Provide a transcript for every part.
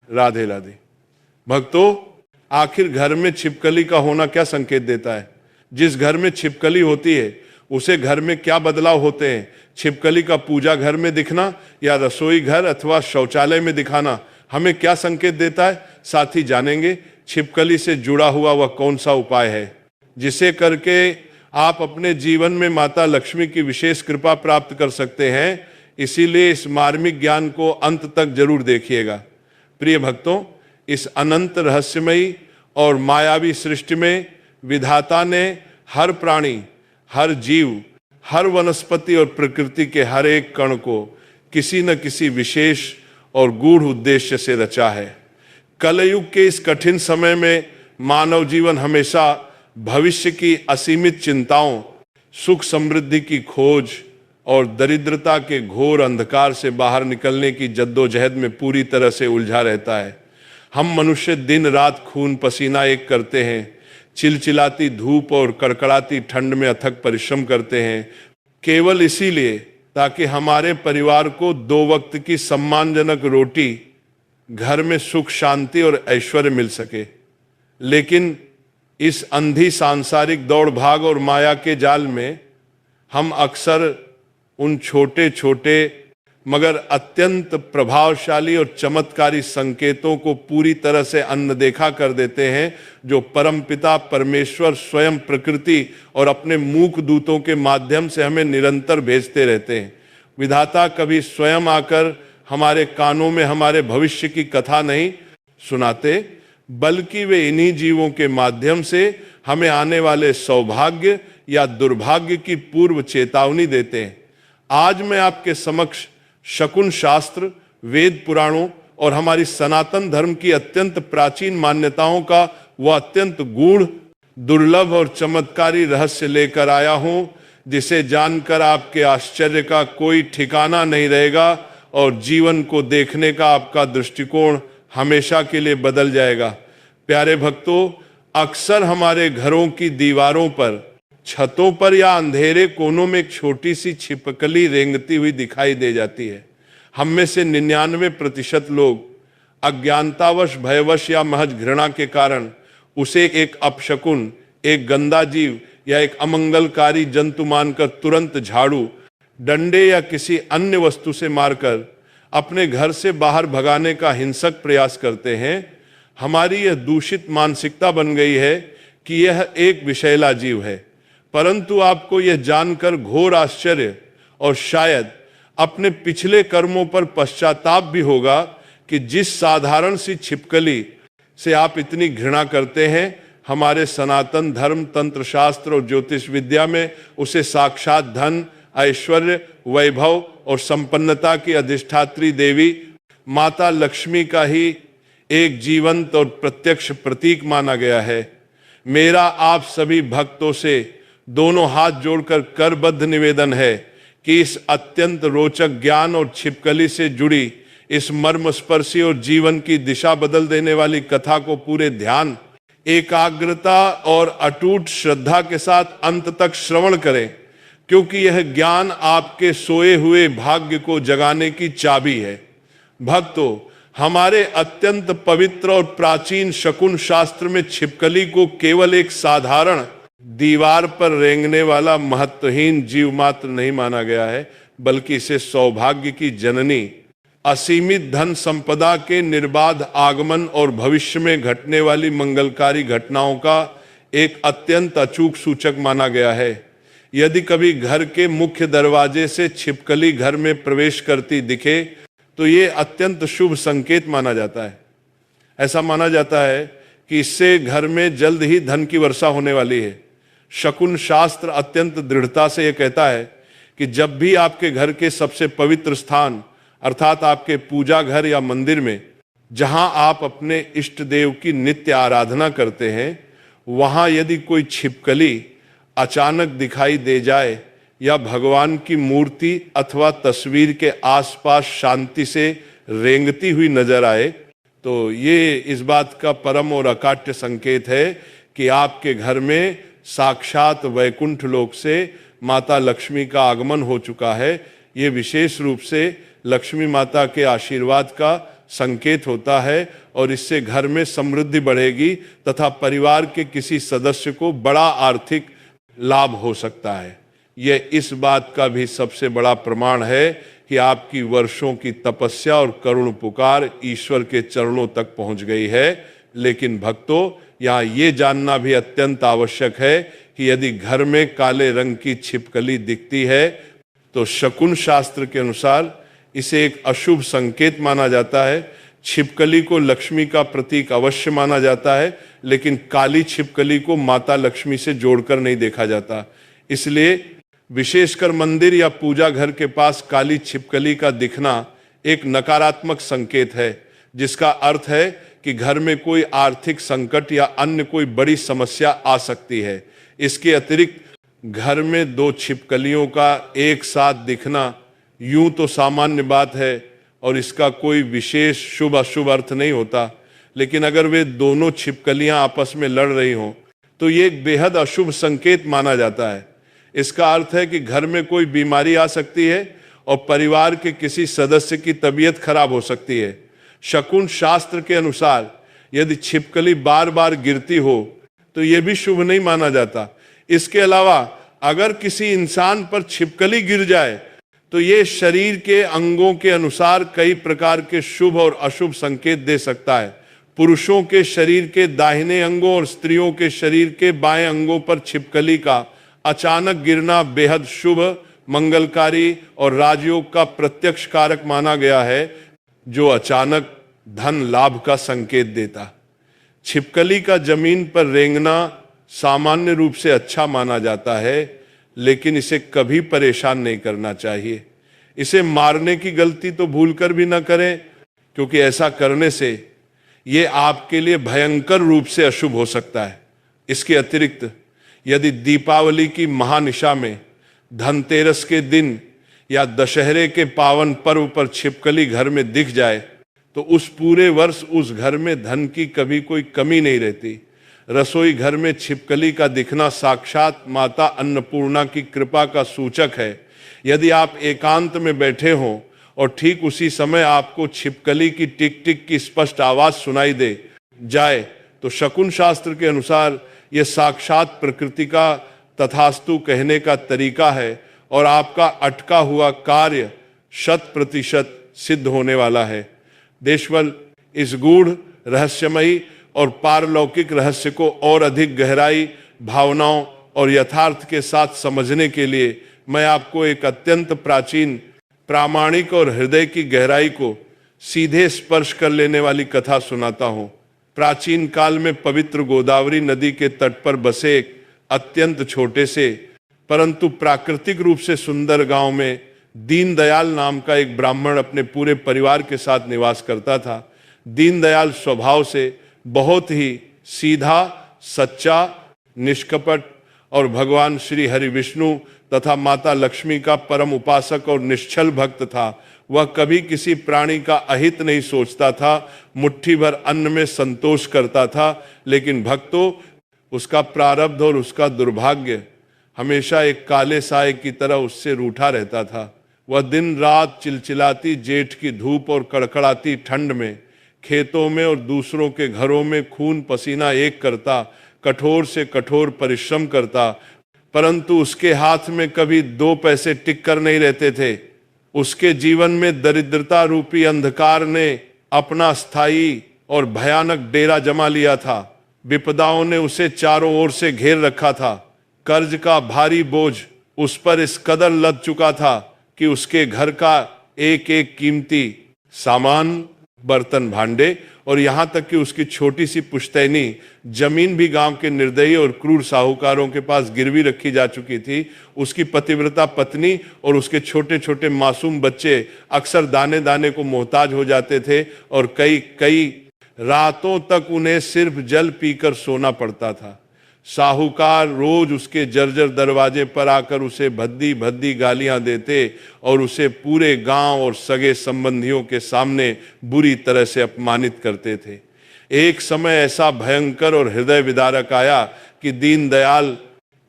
राधे राधे। भक्तों, आखिर घर में छिपकली का होना क्या संकेत देता है? जिस घर में छिपकली होती है उसे घर में क्या बदलाव होते हैं? छिपकली का पूजा घर में दिखना या रसोई घर अथवा शौचालय में दिखाना हमें क्या संकेत देता है? साथ ही जानेंगे छिपकली से जुड़ा हुआ वह कौन सा उपाय है जिसे करके आप अपने जीवन में माता लक्ष्मी की विशेष कृपा प्राप्त कर सकते हैं। इसीलिए इस मार्मिक ज्ञान को अंत तक जरूर देखिएगा। प्रिय भक्तों, इस अनंत रहस्यमयी और मायावी सृष्टि में विधाता ने हर प्राणी, हर जीव, हर वनस्पति और प्रकृति के हर एक कण को किसी न किसी विशेष और गूढ़ उद्देश्य से रचा है। कलयुग के इस कठिन समय में मानव जीवन हमेशा भविष्य की असीमित चिंताओं, सुख समृद्धि की खोज और दरिद्रता के घोर अंधकार से बाहर निकलने की जद्दोजहद में पूरी तरह से उलझा रहता है। हम मनुष्य दिन रात खून पसीना एक करते हैं, चिलचिलाती धूप और कड़कड़ाती ठंड में अथक परिश्रम करते हैं, केवल इसीलिए ताकि हमारे परिवार को 2 वक्त की सम्मानजनक रोटी, घर में सुख शांति और ऐश्वर्य मिल सके। लेकिन इस अंधी सांसारिक दौड़ भाग और माया के जाल में हम अक्सर उन छोटे छोटे मगर अत्यंत प्रभावशाली और चमत्कारी संकेतों को पूरी तरह से अनदेखा कर देते हैं जो परमपिता परमेश्वर स्वयं प्रकृति और अपने मूक दूतों के माध्यम से हमें निरंतर भेजते रहते हैं। विधाता कभी स्वयं आकर हमारे कानों में हमारे भविष्य की कथा नहीं सुनाते, बल्कि वे इन्हीं जीवों के माध्यम से हमें आने वाले सौभाग्य या दुर्भाग्य की पूर्व चेतावनी देते हैं। आज मैं आपके समक्ष शकुन शास्त्र, वेद पुराणों और हमारी सनातन धर्म की अत्यंत प्राचीन मान्यताओं का वह अत्यंत गूढ़, दुर्लभ और चमत्कारी रहस्य लेकर आया हूं जिसे जानकर आपके आश्चर्य का कोई ठिकाना नहीं रहेगा और जीवन को देखने का आपका दृष्टिकोण हमेशा के लिए बदल जाएगा। प्यारे भक्तों, अक्सर हमारे घरों की दीवारों पर, छतों पर या अंधेरे कोनों में एक छोटी सी छिपकली रेंगती हुई दिखाई दे जाती है। हम में से 99% लोग अज्ञानतावश, भयवश या महज घृणा के कारण उसे एक अपशकुन, एक गंदा जीव या एक अमंगलकारी जंतु मानकर तुरंत झाड़ू, डंडे या किसी अन्य वस्तु से मारकर अपने घर से बाहर भगाने का हिंसक प्रयास करते हैं। हमारी यह दूषित मानसिकता बन गई है कि यह एक विषैला जीव है। परंतु आपको यह जानकर घोर आश्चर्य और शायद अपने पिछले कर्मों पर पश्चाताप भी होगा कि जिस साधारण सी छिपकली से आप इतनी घृणा करते हैं, हमारे सनातन धर्म, तंत्र शास्त्र और ज्योतिष विद्या में उसे साक्षात धन, ऐश्वर्य, वैभव और संपन्नता की अधिष्ठात्री देवी माता लक्ष्मी का ही एक जीवंत और प्रत्यक्ष प्रतीक माना गया है। मेरा आप सभी भक्तों से दोनों हाथ जोड़कर करबद्ध निवेदन है कि इस अत्यंत रोचक ज्ञान और छिपकली से जुड़ी इस मर्मस्पर्शी और जीवन की दिशा बदल देने वाली कथा को पूरे ध्यान, एकाग्रता और अटूट श्रद्धा के साथ अंत तक श्रवण करें, क्योंकि यह ज्ञान आपके सोए हुए भाग्य को जगाने की चाबी है। भक्तों, हमारे अत्यंत पवित्र और प्राचीन शकुन शास्त्र में छिपकली को केवल एक साधारण दीवार पर रेंगने वाला महत्वहीन जीव मात्र नहीं माना गया है, बल्कि इसे सौभाग्य की जननी, असीमित धन संपदा के निर्बाध आगमन और भविष्य में घटने वाली मंगलकारी घटनाओं का एक अत्यंत अचूक सूचक माना गया है। यदि कभी घर के मुख्य दरवाजे से छिपकली घर में प्रवेश करती दिखे तो ये अत्यंत शुभ संकेत माना जाता है। ऐसा माना जाता है कि इससे घर में जल्द ही धन की वर्षा होने वाली है। शकुन शास्त्र अत्यंत दृढ़ता से यह कहता है कि जब भी आपके घर के सबसे पवित्र स्थान अर्थात आपके पूजा घर या मंदिर में, जहां आप अपने इष्ट देव की नित्य आराधना करते हैं, वहां यदि कोई छिपकली अचानक दिखाई दे जाए या भगवान की मूर्ति अथवा तस्वीर के आसपास शांति से रेंगती हुई नजर आए, तो ये इस बात का परम और अकाट्य संकेत है कि आपके घर में साक्षात वैकुंठ लोक से माता लक्ष्मी का आगमन हो चुका है। ये विशेष रूप से लक्ष्मी माता के आशीर्वाद का संकेत होता है और इससे घर में समृद्धि बढ़ेगी तथा परिवार के किसी सदस्य को बड़ा आर्थिक लाभ हो सकता है। यह इस बात का भी सबसे बड़ा प्रमाण है कि आपकी वर्षों की तपस्या और करुण पुकार ईश्वर के चरणों तक पहुंच गई है। लेकिन भक्तों, यहाँ ये जानना भी अत्यंत आवश्यक है कि यदि घर में काले रंग की छिपकली दिखती है तो शकुन शास्त्र के अनुसार इसे एक अशुभ संकेत माना जाता है। छिपकली को लक्ष्मी का प्रतीक अवश्य माना जाता है, लेकिन काली छिपकली को माता लक्ष्मी से जोड़कर नहीं देखा जाता। इसलिए विशेषकर मंदिर या पूजा घर के पास काली छिपकली का दिखना एक नकारात्मक संकेत है, जिसका अर्थ है कि घर में कोई आर्थिक संकट या अन्य कोई बड़ी समस्या आ सकती है। इसके अतिरिक्त घर में दो छिपकलियों का एक साथ दिखना यूं तो सामान्य बात है और इसका कोई विशेष शुभ अशुभ अर्थ नहीं होता, लेकिन अगर वे दोनों छिपकलियां आपस में लड़ रही हों तो ये एक बेहद अशुभ संकेत माना जाता है। इसका अर्थ है कि घर में कोई बीमारी आ सकती है और परिवार के किसी सदस्य की तबीयत खराब हो सकती है। शकुन शास्त्र के अनुसार यदि छिपकली बार बार गिरती हो तो यह भी शुभ नहीं माना जाता। इसके अलावा अगर किसी इंसान पर छिपकली गिर जाए तो ये शरीर के अंगों के अनुसार कई प्रकार के शुभ और अशुभ संकेत दे सकता है। पुरुषों के शरीर के दाहिने अंगों और स्त्रियों के शरीर के बाएं अंगों पर छिपकली का अचानक गिरना बेहद शुभ, मंगलकारी और राजयोग का प्रत्यक्ष कारक माना गया है, जो अचानक धन लाभ का संकेत देता। छिपकली का जमीन पर रेंगना सामान्य रूप से अच्छा माना जाता है, लेकिन इसे कभी परेशान नहीं करना चाहिए। इसे मारने की गलती तो भूलकर भी ना करें, क्योंकि ऐसा करने से ये आपके लिए भयंकर रूप से अशुभ हो सकता है। इसके अतिरिक्त यदि दीपावली की महानिशा में, धनतेरस के दिन या दशहरे के पावन पर्व पर छिपकली घर में दिख जाए तो उस पूरे वर्ष उस घर में धन की कभी कोई कमी नहीं रहती। रसोई घर में छिपकली का दिखना साक्षात माता अन्नपूर्णा की कृपा का सूचक है। यदि आप एकांत में बैठे हों और ठीक उसी समय आपको छिपकली की टिक टिक की स्पष्ट आवाज सुनाई दे जाए तो शकुन शास्त्र के अनुसार यह साक्षात प्रकृति का तथास्तु कहने का तरीका है और आपका अटका हुआ कार्य 100% सिद्ध होने वाला है। देशवल इस गूढ़, रहस्यमयी और पारलौकिक रहस्य को और अधिक गहराई, भावनाओं और यथार्थ के साथ समझने के लिए मैं आपको एक अत्यंत प्राचीन, प्रामाणिक और हृदय की गहराई को सीधे स्पर्श कर लेने वाली कथा सुनाता हूं। प्राचीन काल में पवित्र गोदावरी नदी के तट पर बसे एक अत्यंत छोटे से परंतु प्राकृतिक रूप से सुंदर गांव में दीनदयाल नाम का एक ब्राह्मण अपने पूरे परिवार के साथ निवास करता था। दीनदयाल स्वभाव से बहुत ही सीधा, सच्चा, निष्कपट और भगवान श्री हरि विष्णु तथा माता लक्ष्मी का परम उपासक और निश्चल भक्त था। वह कभी किसी प्राणी का अहित नहीं सोचता था, मुट्ठी भर अन्न में संतोष करता था। लेकिन भक्तों, उसका प्रारब्ध और उसका दुर्भाग्य हमेशा एक काले साए की तरह उससे रूठा रहता था। वह दिन रात चिलचिलाती जेठ की धूप और कड़कड़ाती ठंड में खेतों में और दूसरों के घरों में खून पसीना एक करता, कठोर से कठोर परिश्रम करता, परंतु उसके हाथ में कभी 2 पैसे टिक कर नहीं रहते थे। उसके जीवन में दरिद्रता रूपी अंधकार ने अपना स्थायी और भयानक डेरा जमा लिया था। विपदाओं ने उसे चारों ओर से घेर रखा था। कर्ज का भारी बोझ उस पर इस कदर लद चुका था कि उसके घर का एक एक कीमती सामान, बर्तन भांडे और यहां तक कि उसकी छोटी सी पुश्तैनी जमीन भी गांव के निर्दयी और क्रूर साहूकारों के पास गिरवी रखी जा चुकी थी। उसकी पतिव्रता पत्नी और उसके छोटे छोटे मासूम बच्चे अक्सर दाने दाने को मोहताज हो जाते थे और कई कई रातों तक उन्हें सिर्फ जल पीकर सोना पड़ता था। साहूकार रोज उसके जर्जर दरवाजे पर आकर उसे भद्दी भद्दी गालियां देते और उसे पूरे गांव और सगे संबंधियों के सामने बुरी तरह से अपमानित करते थे। एक समय ऐसा भयंकर और हृदय विदारक आया कि दीनदयाल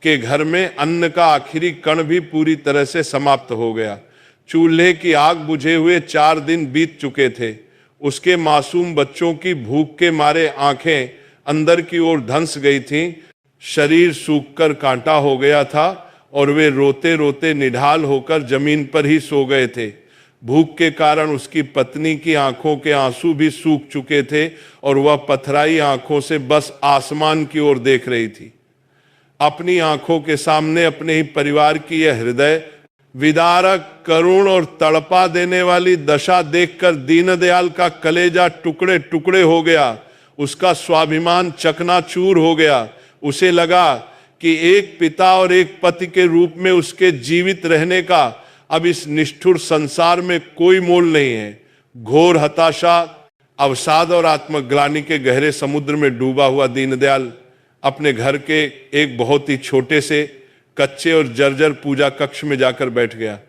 के घर में अन्न का आखिरी कण भी पूरी तरह से समाप्त हो गया। चूल्हे की आग बुझे हुए 4 दिन बीत चुके थे। उसके मासूम बच्चों की भूख के मारे आंखें अंदर की ओर धंस गई थीं, शरीर सूखकर कांटा हो गया था और वे रोते रोते निढाल होकर जमीन पर ही सो गए थे। भूख के कारण उसकी पत्नी की आंखों के आंसू भी सूख चुके थे और वह पथराई आंखों से बस आसमान की ओर देख रही थी। अपनी आंखों के सामने अपने ही परिवार की यह हृदय विदारक, करुण और तड़पा देने वाली दशा देखकर दीनदयाल का कलेजा टुकड़े टुकड़े हो गया। उसका स्वाभिमान चकनाचूर हो गया। उसे लगा कि एक पिता और एक पति के रूप में उसके जीवित रहने का अब इस निष्ठुर संसार में कोई मोल नहीं है। घोर हताशा, अवसाद और आत्मग्लानि के गहरे समुद्र में डूबा हुआ दीनदयाल अपने घर के एक बहुत ही छोटे से कच्चे और जर्जर पूजा कक्ष में जाकर बैठ गया।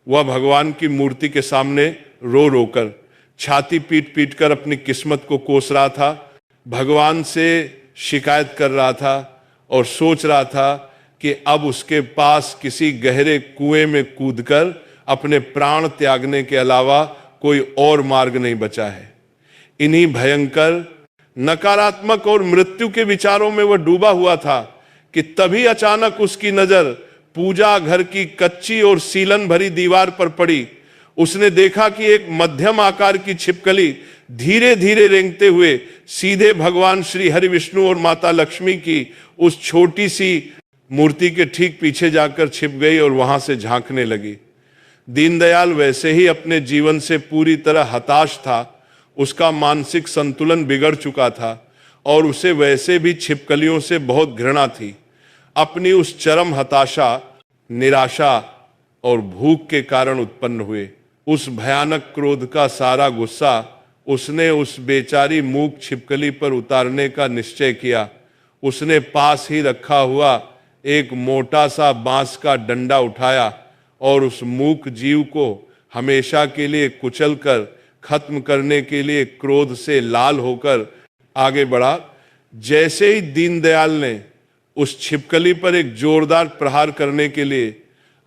वह भगवान की मूर्ति के सामने रो रोकर, छाती पीट पीट कर अपनी किस्मत को कोस रहा था। भगवान से शिकायत कर रहा था और सोच रहा था कि अब उसके पास किसी गहरे कुएं में कूदकर अपने प्राण त्यागने के अलावा कोई और मार्ग नहीं बचा है। इन्हीं भयंकर, नकारात्मक और मृत्यु के विचारों में वह डूबा हुआ था कि तभी अचानक उसकी नजर पूजा घर की कच्ची और सीलन भरी दीवार पर पड़ी। उसने देखा कि एक मध्यम आकार की छिपकली धीरे धीरे रेंगते हुए सीधे भगवान श्री हरि विष्णु और माता लक्ष्मी की उस छोटी सी मूर्ति के ठीक पीछे जाकर छिप गई और वहां से झांकने लगी। दीनदयाल वैसे ही अपने जीवन से पूरी तरह हताश था। उसका मानसिक संतुलन बिगड़ चुका था और उसे वैसे भी छिपकलियों से बहुत घृणा थी। अपनी उस चरम हताशा, निराशा और भूख के कारण उत्पन्न हुए उस भयानक क्रोध का सारा गुस्सा उसने उस बेचारी मूक छिपकली पर उतारने का निश्चय किया। उसने पास ही रखा हुआ एक मोटा सा बांस का डंडा उठाया और उस मूक जीव को हमेशा के लिए कुचलकर खत्म करने के लिए क्रोध से लाल होकर आगे बढ़ा। जैसे ही दीनदयाल ने उस छिपकली पर एक जोरदार प्रहार करने के लिए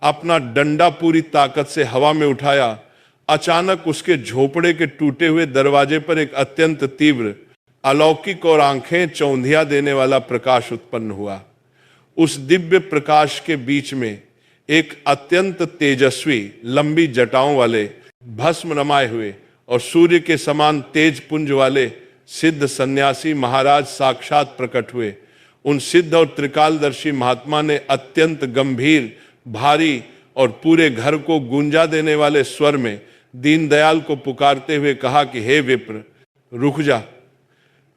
अपना डंडा पूरी ताकत से हवा में उठाया, अचानक उसके झोपड़े के टूटे हुए दरवाजे पर एक अत्यंत तीव्र, अलौकिक और आंखें चौंधिया देने वाला प्रकाश उत्पन्न हुआ। उस दिव्य प्रकाश के बीच में एक अत्यंत तेजस्वी, लंबी जटाओं वाले, भस्म रमाए हुए और सूर्य के समान तेज पुंज वाले सिद्ध सन्यासी महाराज साक्षात प्रकट हुए। उन सिद्ध और त्रिकालदर्शी महात्मा ने अत्यंत गंभीर, भारी और पूरे घर को गूंजा देने वाले स्वर में दीनदयाल को पुकारते हुए कहा कि हे विप्र, रुक जा।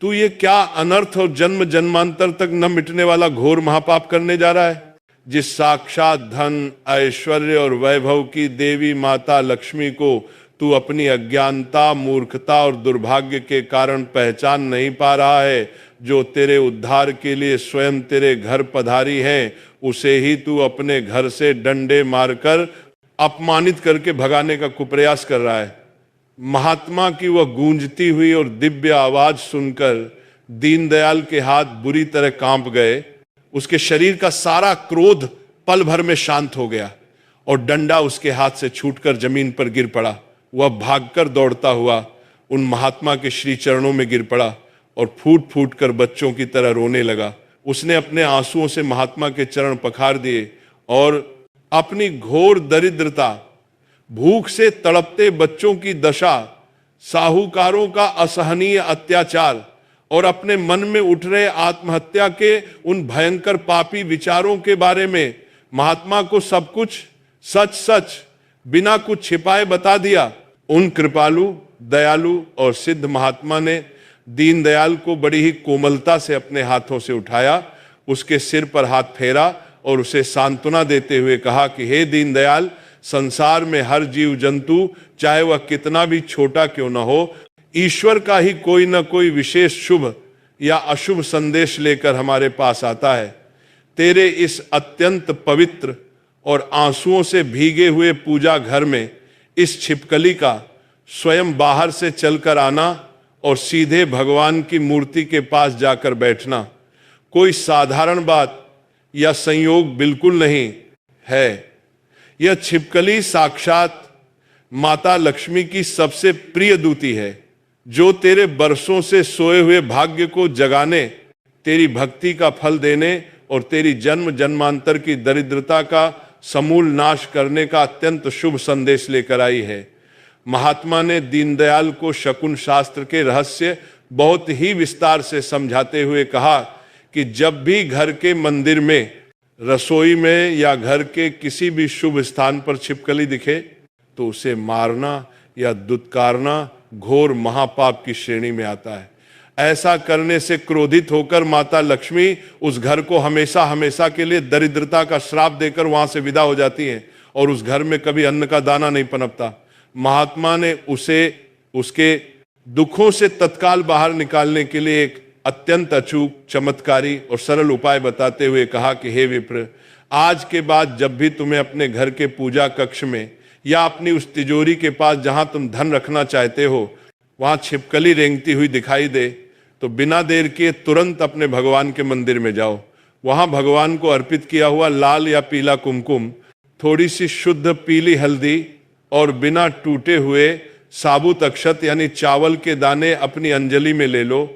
तू ये क्या अनर्थ और जन्म जन्मांतर तक न मिटने वाला घोर महापाप करने जा रहा है? जिस साक्षात धन, ऐश्वर्य और वैभव की देवी माता लक्ष्मी को तू अपनी अज्ञानता, मूर्खता और दुर्भाग्य के कारण पहचान नहीं पा रहा है, जो तेरे उद्धार के लिए स्वयं तेरे घर पधारी है, उसे ही तू अपने घर से डंडे मारकर अपमानित करके भगाने का कुप्रयास कर रहा है। महात्मा की वह गूंजती हुई और दिव्य आवाज सुनकर दीनदयाल के हाथ बुरी तरह कांप गए। उसके शरीर का सारा क्रोध पल भर में शांत हो गया और डंडा उसके हाथ से छूटकर जमीन पर गिर पड़ा। वह भागकर दौड़ता हुआ उन महात्मा के श्री चरणों में गिर पड़ा और फूट फूट कर बच्चों की तरह रोने लगा। उसने अपने आंसुओं से महात्मा के चरण पखार दिए और अपनी घोर दरिद्रता, भूख से तड़पते बच्चों की दशा, साहूकारों का असहनीय अत्याचार और अपने मन में उठ रहे आत्महत्या के उन भयंकर पापी विचारों के बारे में महात्मा को सब कुछ सच सच बिना कुछ छिपाए बता दिया। उन कृपालु, दयालु और सिद्ध महात्मा ने दीनदयाल को बड़ी ही कोमलता से अपने हाथों से उठाया, उसके सिर पर हाथ फेरा और उसे सांत्वना देते हुए कहा कि हे दीनदयाल, संसार में हर जीव जंतु, चाहे वह कितना भी छोटा क्यों न हो, ईश्वर का ही कोई न कोई विशेष शुभ या अशुभ संदेश लेकर हमारे पास आता है। तेरे इस अत्यंत पवित्र और आंसुओं से भीगे हुए पूजा घर में इस छिपकली का स्वयं बाहर से चलकर आना और सीधे भगवान की मूर्ति के पास जाकर बैठना कोई साधारण बात या संयोग बिल्कुल नहीं है। यह छिपकली साक्षात माता लक्ष्मी की सबसे प्रिय दूती है। जो तेरे बरसों से सोए हुए भाग्य को जगाने, तेरी भक्ति का फल देने और तेरी जन्म जन्मांतर की दरिद्रता का समूल नाश करने का अत्यंत शुभ संदेश लेकर आई है। महात्मा ने दीनदयाल को शकुन शास्त्र के रहस्य बहुत ही विस्तार से समझाते हुए कहा कि जब भी घर के मंदिर में, रसोई में या घर के किसी भी शुभ स्थान पर छिपकली दिखे तो उसे मारना या दुत्कारना घोर महापाप की श्रेणी में आता है। ऐसा करने से क्रोधित होकर माता लक्ष्मी उस घर को हमेशा हमेशा के लिए दरिद्रता का श्राप देकर वहां से विदा हो जाती है और उस घर में कभी अन्न का दाना नहीं पनपता। महात्मा ने उसे उसके दुखों से तत्काल बाहर निकालने के लिए एक अत्यंत अचूक, चमत्कारी और सरल उपाय बताते हुए कहा कि हे विप्र, आज के बाद जब भी तुम्हें अपने घर के पूजा कक्ष में या अपनी उस तिजोरी के पास जहां तुम धन रखना चाहते हो वहां छिपकली रेंगती हुई दिखाई दे तो बिना देर किए तुरंत अपने भगवान के मंदिर में जाओ। वहां भगवान को अर्पित किया हुआ लाल या पीला कुमकुम, थोड़ी सी शुद्ध पीली हल्दी और बिना टूटे हुए साबुत अक्षत यानी चावल के दाने अपनी अंजलि में ले लो।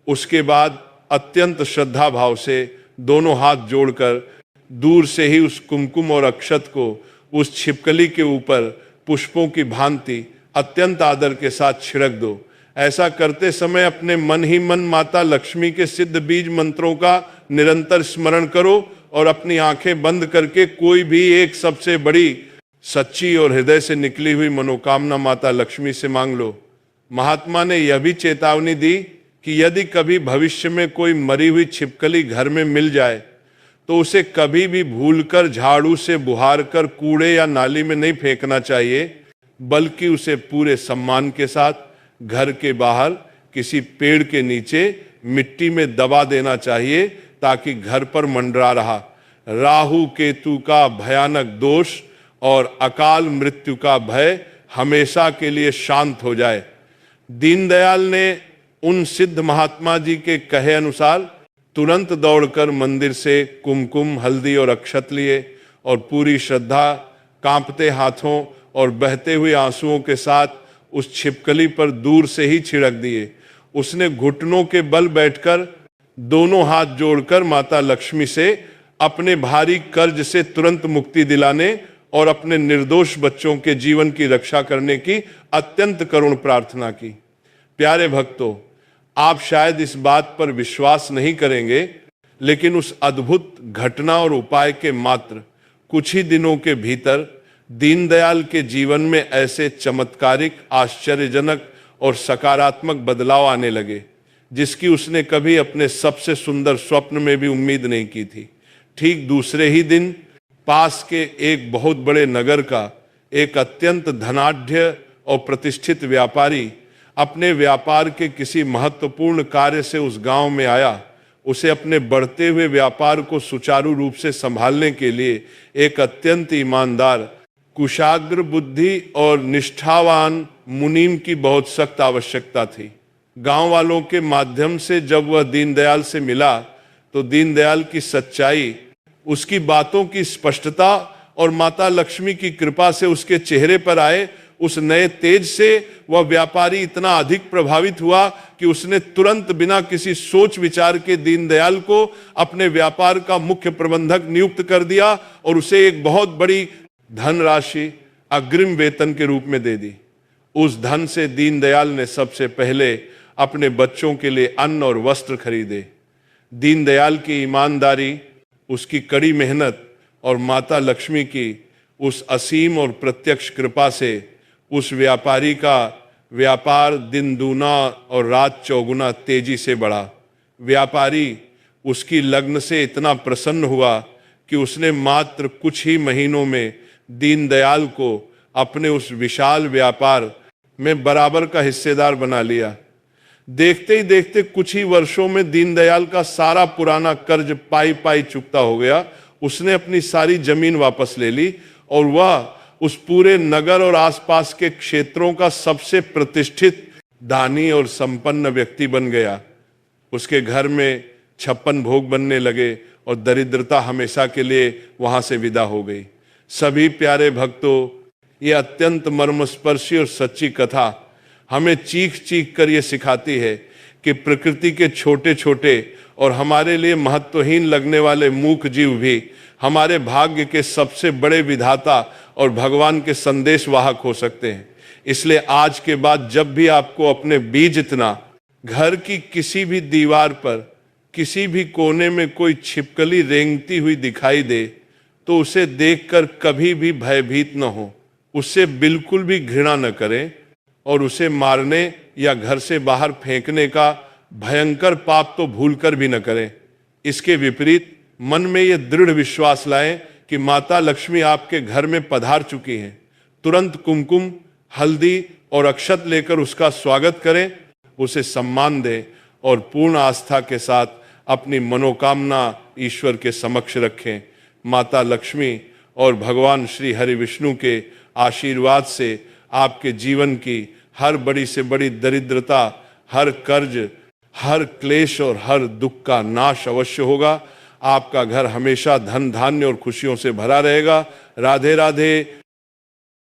उसके बाद अत्यंत श्रद्धा भाव से दोनों हाथ जोड़कर दूर से ही उस कुमकुम और अक्षत को उस छिपकली के ऊपर पुष्पों की भांति अत्यंत आदर के साथ छिड़क दो। ऐसा करते समय अपने मन ही मन माता लक्ष्मी के सिद्ध बीज मंत्रों का निरंतर स्मरण करो और अपनी आंखें बंद करके कोई भी एक सबसे बड़ी, सच्ची और हृदय से निकली हुई मनोकामना माता लक्ष्मी से मांग लो। महात्मा ने यह भी चेतावनी दी कि यदि कभी भविष्य में कोई मरी हुई छिपकली घर में मिल जाए तो उसे कभी भी भूलकर झाड़ू से बुहार कर कूड़े या नाली में नहीं फेंकना चाहिए, बल्कि उसे पूरे सम्मान के साथ घर के बाहर किसी पेड़ के नीचे मिट्टी में दबा देना चाहिए ताकि घर पर मंडरा रहा राहु केतु का भयानक दोष और अकाल मृत्यु का भय हमेशा के लिए शांत हो जाए। दीनदयाल ने उन सिद्ध महात्मा जी के कहे अनुसार तुरंत दौड़कर मंदिर से कुमकुम, हल्दी और अक्षत लिए और पूरी श्रद्धा, कांपते हाथों और बहते हुए आंसुओं के साथ उस छिपकली पर दूर से ही छिड़क दिए। उसने घुटनों के बल बैठकर दोनों हाथ जोड़कर माता लक्ष्मी से अपने भारी कर्ज से तुरंत मुक्ति दिलाने और अपने निर्दोष बच्चों के जीवन की रक्षा करने की अत्यंत करुण प्रार्थना की। प्यारे भक्तों, आप शायद इस बात पर विश्वास नहीं करेंगे, लेकिन उस अद्भुत घटना और उपाय के मात्र कुछ ही दिनों के भीतर दीनदयाल के जीवन में ऐसे चमत्कारिक, आश्चर्यजनक और सकारात्मक बदलाव आने लगे जिसकी उसने कभी अपने सबसे सुंदर स्वप्न में भी उम्मीद नहीं की थी। ठीक दूसरे ही दिन पास के एक बहुत बड़े नगर का एक अत्यंत धनाढ्य और प्रतिष्ठित व्यापारी अपने व्यापार के किसी महत्वपूर्ण कार्य से उस गांव में आया। उसे अपने बढ़ते हुए व्यापार को सुचारू रूप से संभालने के लिए एक अत्यंत ईमानदार, कुशाग्र बुद्धि और निष्ठावान मुनीम की बहुत सख्त आवश्यकता थी। गांव वालों के माध्यम से जब वह दीनदयाल से मिला तो दीनदयाल की सच्चाई, उसकी बातों की स्पष्टता और माता लक्ष्मी की कृपा से उसके चेहरे पर आए उस नए तेज से वह व्यापारी इतना अधिक प्रभावित हुआ कि उसने तुरंत बिना किसी सोच विचार के दीनदयाल को अपने व्यापार का मुख्य प्रबंधक नियुक्त कर दिया और उसे एक बहुत बड़ी धनराशि अग्रिम वेतन के रूप में दे दी। उस धन से दीनदयाल ने सबसे पहले अपने बच्चों के लिए अन्न और वस्त्र खरीदे। दीनदयाल की ईमानदारी, उसकी कड़ी मेहनत और माता लक्ष्मी की उस असीम और प्रत्यक्ष कृपा से उस व्यापारी का व्यापार दिन दूना और रात चौगुना तेजी से बढ़ा। व्यापारी उसकी लगन से इतना प्रसन्न हुआ कि उसने मात्र कुछ ही महीनों में दीनदयाल को अपने उस विशाल व्यापार में बराबर का हिस्सेदार बना लिया। देखते ही देखते कुछ ही वर्षों में दीनदयाल का सारा पुराना कर्ज पाई पाई चुकता हो गया। उसने अपनी सारी जमीन वापस ले ली और वह उस पूरे नगर और आसपास के क्षेत्रों का सबसे प्रतिष्ठित, दानी और संपन्न व्यक्ति बन गया। उसके घर में 56 भोग बनने लगे और दरिद्रता हमेशा के लिए वहां से विदा हो गई। सभी प्यारे भक्तों, ये अत्यंत मर्मस्पर्शी और सच्ची कथा हमें चीख चीख कर ये सिखाती है कि प्रकृति के छोटे छोटे और हमारे लिए महत्वहीन लगने वाले मूक जीव भी हमारे भाग्य के सबसे बड़े विधाता और भगवान के संदेश वाहक हो सकते हैं। इसलिए आज के बाद जब भी आपको अपने बीज इतना घर की किसी भी दीवार पर किसी भी कोने में कोई छिपकली रेंगती हुई दिखाई दे तो उसे देखकर कभी भी भयभीत न हो, उससे बिल्कुल भी घृणा न करें और उसे मारने या घर से बाहर फेंकने का भयंकर पाप तो भूलकर भी न करें। इसके विपरीत मन में यह दृढ़ विश्वास लाएं कि माता लक्ष्मी आपके घर में पधार चुकी हैं। तुरंत कुमकुम, हल्दी और अक्षत लेकर उसका स्वागत करें, उसे सम्मान दें और पूर्ण आस्था के साथ अपनी मनोकामना ईश्वर के समक्ष रखें। माता लक्ष्मी और भगवान श्री हरि विष्णु के आशीर्वाद से आपके जीवन की हर बड़ी से बड़ी दरिद्रता, हर कर्ज, हर क्लेश और हर दुख का नाश अवश्य होगा। आपका घर हमेशा धन धान्य और खुशियों से भरा रहेगा। राधे राधे।